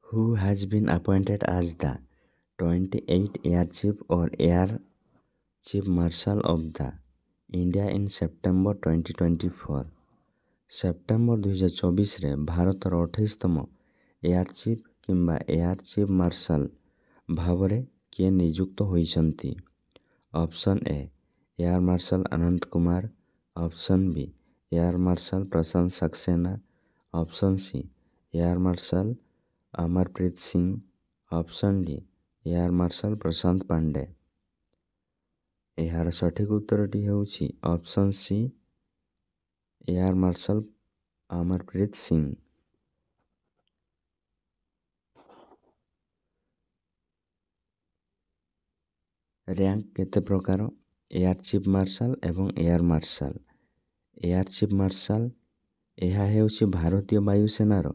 who has been appointed as the 28th Air Chief or Air Chief Marshal of the India in September 2024। September 2024ରେ ଭାରତର 28ତମ air chief କିମ୍ବା air chief marshal ଭାବରେ କିଏ ନିଯୁକ୍ତ ହୋଇଛନ୍ତି? Option A air marshal Anand Kumar, option B air marshal Prashant Saxena, option C air marshal Amarpreet Singh, option D air marshal Prashant Pandey. ଏହାର ସଠିକ ଉତ୍ତରଟି ହେଉଛି option C air marshal Amarpreet Singh. Rank କେତେ ପ୍ରକାର? ଏୟାର ଚିଫ୍ ମାର୍ଶାଲ ଏବଂ air marshal. Air chief marshal ଏହା ହେଉଛି ଭାରତୀୟ ବାୟୁସେନାର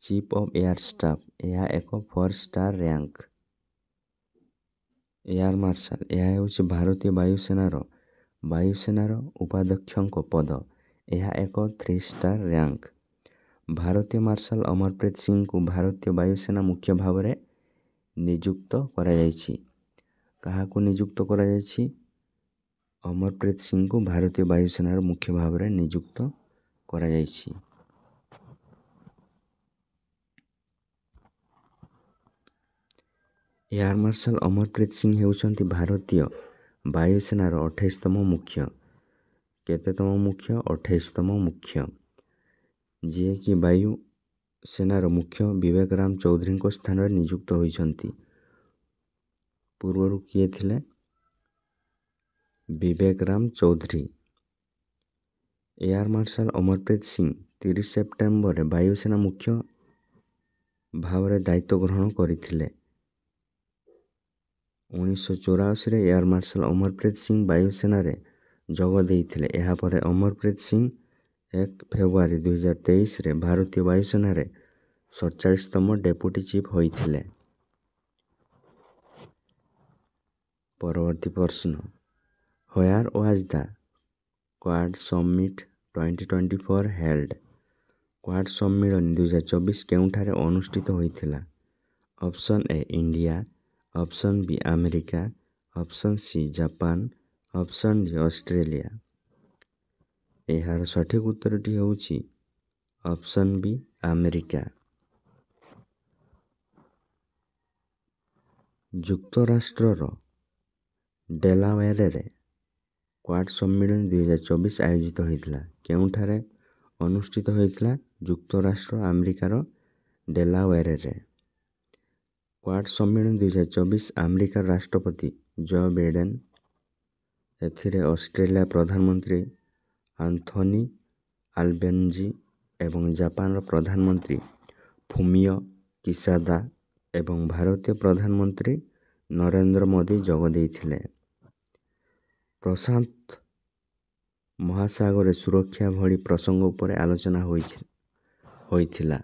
ଚିଫ୍ ଅଫ୍ ଏୟାର ଷ୍ଟାଫ୍। ଏହା ଏକ 4 ଷ୍ଟାର ର୍ୟାଙ୍କ। ଏୟାର ମାର୍ଶାଲ ଏହା ହେଉଛି ଭାରତୀୟ ବାୟୁସେନାର ଉପାଧ୍ୟକ୍ଷଙ୍କ ପଦ। ଏହା ଏକ 3 ଷ୍ଟାର ର୍ୟାଙ୍କ। ଭାରତୀୟ ମାର୍ଶାଲ ଅମରପ୍ରୀତ ସିଂଙ୍କୁ ଭାରତୀୟ ବାୟୁସେନା ମୁଖ୍ୟ ଭାବରେ ନିଯୁକ୍ତ କରାଯାଇଛି। କାହାକୁ ନିଯୁକ୍ତ କରାଯାଇଛି? ଅମରପ୍ରୀତ ସିଂଙ୍କୁ ଭାରତୀୟ ବାୟୁସେନାର ମୁଖ୍ୟ ଭାବରେ ନିଯୁକ୍ତ କରାଯାଇଛି। ଏୟାର ମାର୍ଶାଲ ଅମରପ୍ରୀତ ସିଂ ହେଉଛନ୍ତି ଭାରତୀୟ ବାୟୁସେନାର 28ତମ ମୁଖ୍ୟ। କେତେତମ ମୁଖ୍ୟ? 28ତମ ମୁଖ୍ୟ, ଯିଏକି ବାୟୁସେନାର ମୁଖ୍ୟ ବିବେକ ରାମ ଚୌଧୁରୀଙ୍କ ସ୍ଥାନରେ ନିଯୁକ୍ତ ହୋଇଛନ୍ତି। ପୂର୍ବରୁ କିଏ ଥିଲେ? ବିବେକ ରାମ ଚୌଧୁରୀ। ଏୟାର ମାର୍ଶାଲ ଅମରପ୍ରୀତ ସିଂ 30 ସେପ୍ଟେମ୍ବରରେ ବାୟୁସେନା ମୁଖ୍ୟ ଭାବରେ ଦାୟିତ୍ୱ ଗ୍ରହଣ କରିଥିଲେ। 1984ରେ ଏୟାର ମାର୍ଶାଲ ଅମରପ୍ରୀତ ସିଂ ବାୟୁସେନାରେ ଯୋଗ ଦେଇଥିଲେ। ଏହାପରେ ଅମରପ୍ରୀତ ସିଂ 1 ଫେବୃଆରୀ 2023ରେ ଭାରତୀୟ ବାୟୁସେନାରେ 47ତମ ଡେପୁଟି ଚିଫ୍ ହୋଇଥିଲେ। ପରବର୍ତ୍ତୀ ପ୍ରଶ୍ନ, where was the Quad summit 2024 held? Quad ସମ୍ମିଳନୀ 2024 କେଉଁଠାରେ ଅନୁଷ୍ଠିତ ହୋଇଥିଲା? ଅପସନ୍ ଏ India, option B America, option C Japan, option D Australia. ଏହାର ସଠିକ ଉତ୍ତରଟି ହେଉଛି ଅପସନ୍ ବି ଆମେରିକା। ଯୁକ୍ତରାଷ୍ଟ୍ରର ଡେଲାୱେରରେ କ୍ୱାଡ୍ ସମ୍ମିଳନୀ 2024 ଆୟୋଜିତ ହୋଇଥିଲା। କେଉଁଠାରେ ଅନୁଷ୍ଠିତ ହୋଇଥିଲା? ଯୁକ୍ତରାଷ୍ଟ୍ର ଆମେରିକାର ଡେଲାୱେରରେ। କ୍ୱାଡ୍ ସମ୍ମିଳନୀ 2024 ଆମେରିକାର ରାଷ୍ଟ୍ରପତି ଜୋ ବାଇଡେନ୍, ଏଥିରେ ଅଷ୍ଟ୍ରେଲିଆ ପ୍ରଧାନମନ୍ତ୍ରୀ ଆନ୍ଥୋନି ଆଲବେନିଜି ଏବଂ ଜାପାନର ପ୍ରଧାନମନ୍ତ୍ରୀ ଫୁମିଓ କିସିଡା ଏବଂ ଭାରତୀୟ ପ୍ରଧାନମନ୍ତ୍ରୀ ନରେନ୍ଦ୍ର ମୋଦି ଯୋଗ ଦେଇଥିଲେ। ପ୍ରଶାନ୍ତ ମହାସାଗରରେ ସୁରକ୍ଷା ଭଳି ପ୍ରସଙ୍ଗ ଉପରେ ଆଲୋଚନା ହୋଇଥିଲା।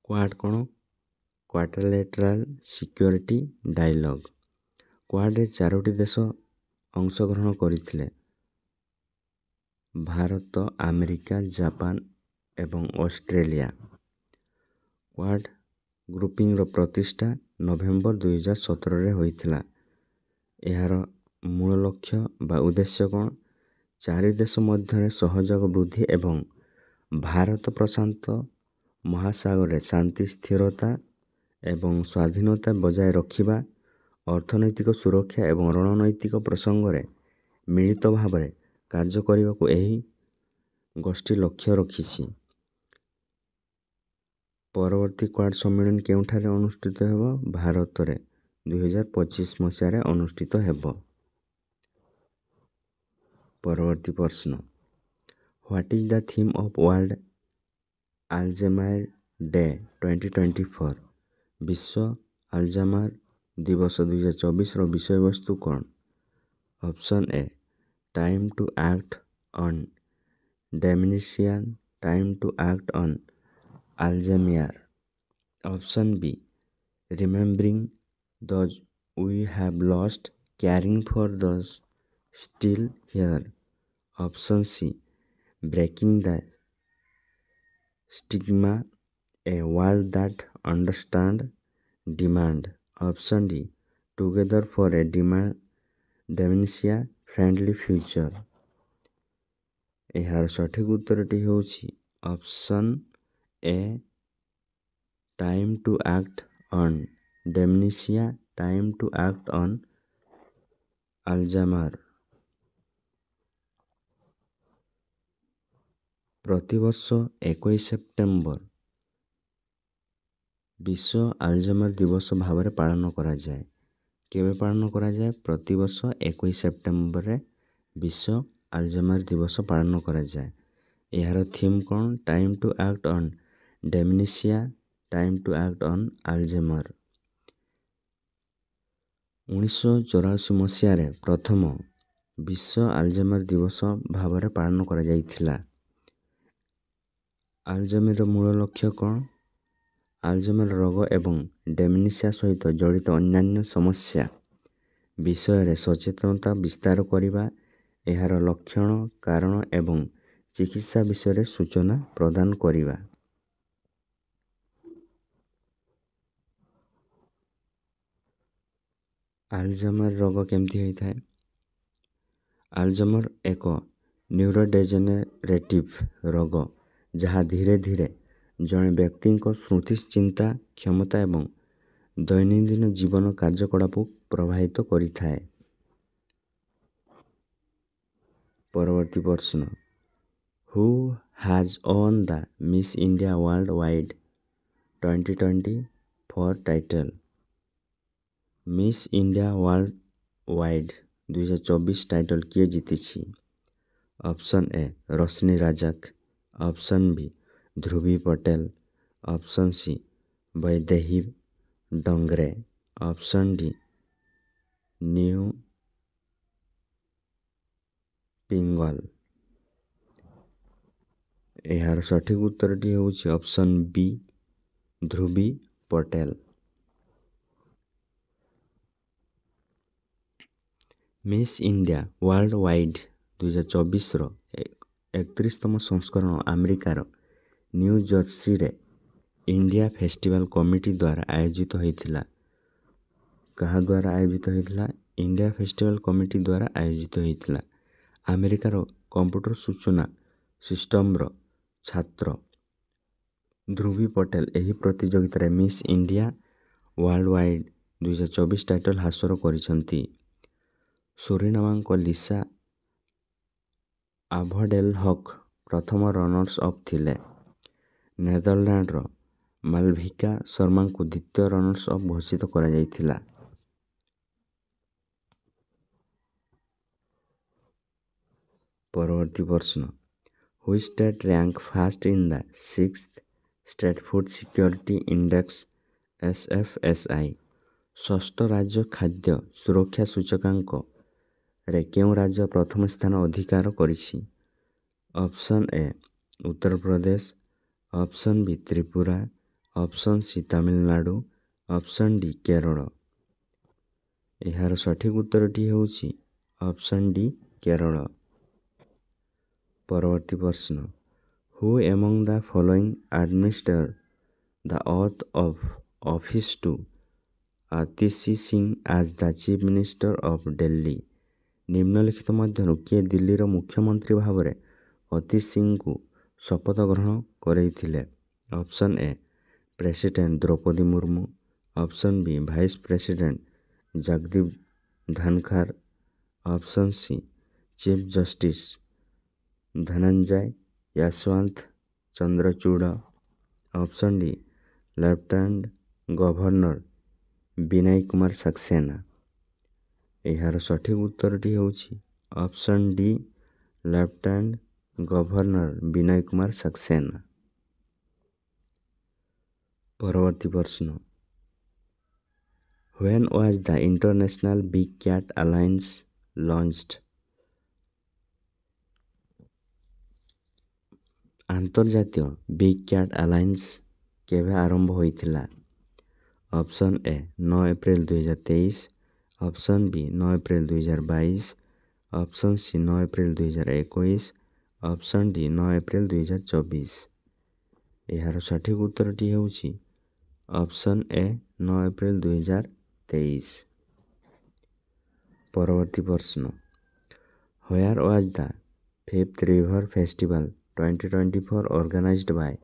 କ୍ୱାଡ୍ କ'ଣ? କ୍ୱାଡ୍ରିଲେଟରାଲ ସିକ୍ୟୁରିଟି ଡାଇଲଗ। କ୍ୱାଡ୍ରେ 4ଟି ଦେଶ ଅଂଶଗ୍ରହଣ କରିଥିଲେ: ଭାରତ, ଆମେରିକା, ଜାପାନ ଏବଂ ଅଷ୍ଟ୍ରେଲିଆ। କ୍ୱାଡ୍ ଗ୍ରୁପିଂର ପ୍ରତିଷ୍ଠା ନଭେମ୍ବର 2017ରେ ହୋଇଥିଲା। ଏହାର ମୂଳ ଲକ୍ଷ୍ୟ ବା ଉଦ୍ଦେଶ୍ୟ କ'ଣ? 4 ଦେଶ ମଧ୍ୟରେ ସହଯୋଗ ବୃଦ୍ଧି ଏବଂ ଭାରତ ପ୍ରଶାନ୍ତ ମହାସାଗରରେ ଶାନ୍ତି, ସ୍ଥିରତା ଏବଂ ସ୍ୱାଧୀନତା ବଜାୟ ରଖିବା, ଅର୍ଥନୈତିକ ସୁରକ୍ଷା ଏବଂ ରଣନୈତିକ ପ୍ରସଙ୍ଗରେ ମିଳିତ ଭାବରେ କାର୍ଯ୍ୟ କରିବାକୁ ଏହି ଗୋଷ୍ଠୀ ଲକ୍ଷ୍ୟ ରଖିଛି। ପରବର୍ତ୍ତୀ କ୍ୱାଡ୍ ସମ୍ମିଳନୀ କେଉଁଠାରେ ଅନୁଷ୍ଠିତ ହେବ? ଭାରତରେ 2025 ମସିହାରେ ଅନୁଷ୍ଠିତ ହେବ। ପରବର୍ତ୍ତୀ ପ୍ରଶ୍ନ, what is the theme of world Alzheimer day 2024? ବିଶ୍ୱ ଆଲଜାଇମର ଦିବସ 2024ର ବିଷୟବସ୍ତୁ କ'ଣ? Option A time to act on dementia, time to act on Alzheimer, option B remembering those we have lost, caring for those still here, option C breaking the Stigma, a world that understands demand. Option D, Together for a dementia-friendly future. ଏହାର ସଠିକ୍ ଉତ୍ତରଟି ହେଉଛି option A, time to act on dementia, time to act on Alzheimer. ପ୍ରତିବର୍ଷ 21 September ବିଶ୍ୱ Alzheimer ଦିବସ ଭାବରେ ପାଳନ କରାଯାଏ। କେବେ ପାଳନ କରାଯାଏ? ପ୍ରତିବର୍ଷ 21 ସେପ୍ଟେମ୍ବରରେ ବିଶ୍ୱ ଆଲଜାଇମର ଦିବସ ପାଳନ କରାଯାଏ। ଏହାର ଥିମ୍ କ'ଣ? Time to act on dementia, time to act on Alzheimer. 1984 ମସିହାରେ ପ୍ରଥମ ବିଶ୍ୱ ଆଲଜାଇମର ଦିବସ ଭାବରେ ପାଳନ କରାଯାଇଥିଲା। ଆଲଜାଇମରର ମୂଳ ଲକ୍ଷ୍ୟ କ'ଣ? ଆଲଜାଇମର ରୋଗ ଏବଂ ଡେମେନ୍ସିଆ ସହିତ ଜଡ଼ିତ ଅନ୍ୟାନ୍ୟ ସମସ୍ୟା ବିଷୟରେ ସଚେତନତା ବିସ୍ତାର କରିବା, ଏହାର ଲକ୍ଷଣ, କାରଣ ଏବଂ ଚିକିତ୍ସା ବିଷୟରେ ସୂଚନା ପ୍ରଦାନ କରିବା। ଆଲଜାଇମର ରୋଗ କେମିତି ହୋଇଥାଏ? ଆଲଜାଇମର ଏକ ନ୍ୟୁରୋଡେଜେନେରେଟିଭ୍ ରୋଗ ଯାହା ଧୀରେ ଧୀରେ ଜଣେ ବ୍ୟକ୍ତିଙ୍କ ସ୍ମୃତି, ଚିନ୍ତା କ୍ଷମତା ଏବଂ ଦୈନନ୍ଦିନ ଜୀବନ କାର୍ଯ୍ୟକଳାପକୁ ପ୍ରଭାବିତ କରିଥାଏ। ପରବର୍ତ୍ତୀ ପ୍ରଶ୍ନ, who has won the Miss India worldwide 2024 title? Miss India worldwide 2024 title କିଏ ଜିତିଛି? Option A, Roshni Rajak. Option B, Dhruvi Patel. Option C, Vaidehi Dongre. Option D, ନ୍ୟୁ ପିଙ୍ଗଲ। ଏହାର ସଠିକ୍ ଉତ୍ତରଟି ହେଉଛି option B, Dhruvi Patel. Miss India worldwide 2024ର 31ତମ ସଂସ୍କରଣ ଆମେରିକାର ନ୍ୟୁ ଜର୍ସିରେ ଇଣ୍ଡିଆ ଫେଷ୍ଟିଭାଲ କମିଟି ଦ୍ୱାରା ଆୟୋଜିତ ହୋଇଥିଲା। କାହା ଦ୍ୱାରା ଆୟୋଜିତ ହୋଇଥିଲା? ଇଣ୍ଡିଆ ଫେଷ୍ଟିଭାଲ କମିଟି ଦ୍ୱାରା ଆୟୋଜିତ ହୋଇଥିଲା। ଆମେରିକାର କମ୍ପ୍ୟୁଟର ସୂଚନା ସିଷ୍ଟମର ଛାତ୍ର ଧ୍ରୁବୀ ପଟେଲ ଏହି ପ୍ରତିଯୋଗିତାରେ miss India worldwide 2024 title ହାସଲ କରିଛନ୍ତି। ସୁରିନାମଙ୍କ ଲିସା ଆଭଡେଲହକ୍ ପ୍ରଥମ ରନର୍ସ ଅପ୍ ଥିଲେ। ନେଦରଲ୍ୟାଣ୍ଡର ମାଲଭିକା ଶର୍ମାଙ୍କୁ ଦ୍ୱିତୀୟ ରନର୍ସ ଅପ୍ ଘୋଷିତ କରାଯାଇଥିଲା। ପରବର୍ତ୍ତୀ ପ୍ରଶ୍ନ, which state rank first in the 6th state food security index SFSI? ଷଷ୍ଠ ରାଜ୍ୟ ଖାଦ୍ୟ ସୁରକ୍ଷା ସୂଚକାଙ୍କରେ କେଉଁ ରାଜ୍ୟ ପ୍ରଥମ ସ୍ଥାନ ଅଧିକାର କରିଛି? Option A, Uttar Pradesh. Option B, Tripura. Option C, Tamil Nadu. Option D, Kerala. ଏହାର ସଠିକ୍ ଉତ୍ତରଟି ହେଉଛି ଅପସନ୍ ଡି, କେରଳ। ପରବର୍ତ୍ତୀ ପ୍ରଶ୍ନ, who among the following administer the oath of office to Atishi Singh as the chief minister of Delhi? ନିମ୍ନଲିଖିତ ମଧ୍ୟରୁ କିଏ ଦିଲ୍ଲୀର ମୁଖ୍ୟମନ୍ତ୍ରୀ ଭାବରେ ଅତିଶୀ ସିଂଙ୍କୁ ଶପଥ ଗ୍ରହଣ କରାଇଥିଲେ? Option A, president Droupadi Murmu. Option B, vice president Jagdeep Dhankhar. Option C, chief justice Dhananjaya Yeshwant Chandrachud. Option D, lieutenant governor Vinai Kumar Saxena. ଏହାର ସଠିକ୍ ଉତ୍ତରଟି ହେଉଛି option D, lieutenant governor Vinai Kumar Saxena. ପରବର୍ତ୍ତୀ ପ୍ରଶ୍ନ, when was the international big cat alliance launched? ଆନ୍ତର୍ଜାତୀୟ ବିଗ୍ କ୍ୟାଟ୍ ଆଲାଏନ୍ସ କେବେ ଆରମ୍ଭ ହୋଇଥିଲା? Option A, 9 April 2023। Option B, 9 April 2022। Option C, 9 April 2021। Option D, 9 April 2024। ଏହାର ସଠିକ୍ ଉତ୍ତରଟି ହେଉଛି ଅପସନ୍ ଏ 9 ଏପ୍ରିଲ 2023। ପରବର୍ତ୍ତୀ ପ୍ରଶ୍ନ, where was the 5th river festival 2024 organised Bai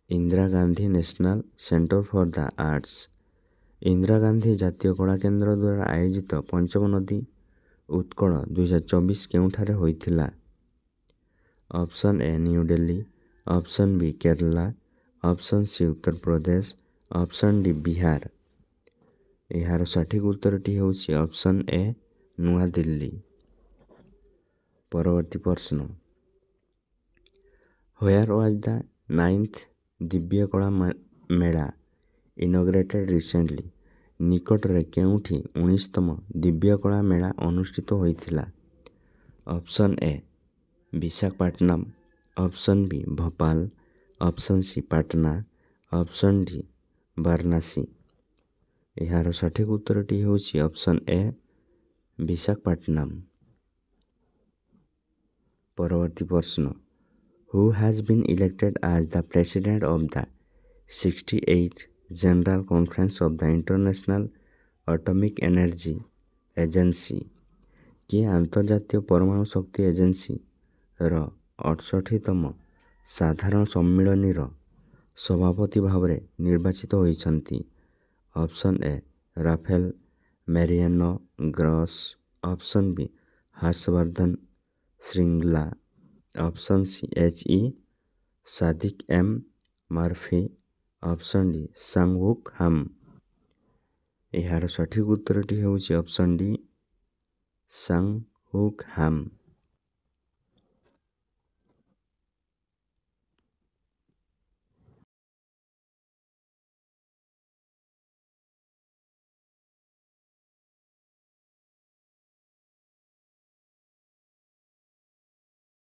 Indira Gandhi national centre for the arts. Indira Gandhi ଜାତୀୟ କଳା କେନ୍ଦ୍ର ଦ୍ୱାରା ଆୟୋଜିତ ପଞ୍ଚମ ନଦୀ ଉତ୍କଳ 2024 କେଉଁଠାରେ ହୋଇଥିଲା? ଅପସନ୍ ଏ new Delhi, option B Kerala, option C Uttar Pradesh, option D Bihar. ଏହାର ସଠିକ୍ ଉତ୍ତରଟି ହେଉଛି ଅପସନ୍ ଏ ନୂଆଦିଲ୍ଲୀ। ପରବର୍ତ୍ତୀ ପ୍ରଶ୍ନ, ହ୍ୱେୟାର ୱାଜ୍ ଦ 9th ଦିବ୍ୟ କଳା ମେଳା ଇନୋଗ୍ରେଟେଡ୍ ରିସେଣ୍ଟଲି? ନିକଟରେ କେଉଁଠି 19ତମ ଦିବ୍ୟ କଳା ମେଳା ଅନୁଷ୍ଠିତ ହୋଇଥିଲା? ଅପସନ୍ ଏ Visakhapatnam, option B Bhopal, option C Patna, option D Varanasi. ଏହାର ସଠିକ୍ ଉତ୍ତରଟି ହେଉଛି ଅପସନ୍ ଏ ବିଶାଖାପଟ୍ଟନମ। ପରବର୍ତ୍ତୀ ପ୍ରଶ୍ନ, who has been elected as the president of the 68th general conference of the international atomic energy agency? କିଏ ଆନ୍ତର୍ଜାତୀୟ ପରମାଣୁ ଶକ୍ତି ଏଜେନ୍ସିର 68ତମ ସାଧାରଣ ସମ୍ମିଳନୀର ସଭାପତି ଭାବରେ ନିର୍ବାଚିତ ହୋଇଛନ୍ତି? Option A Rafael Mariano Grossi, option B Harsh Vardhan Shringla, option C H.E. Sadiq M Murphy, option D Sangwook Ham. ଏହାର ସଠିକ୍ ଉତ୍ତରଟି ହେଉଛି ଅପସନ୍ ଡି ସାଙ୍ଗଉକ୍ ହାମ୍।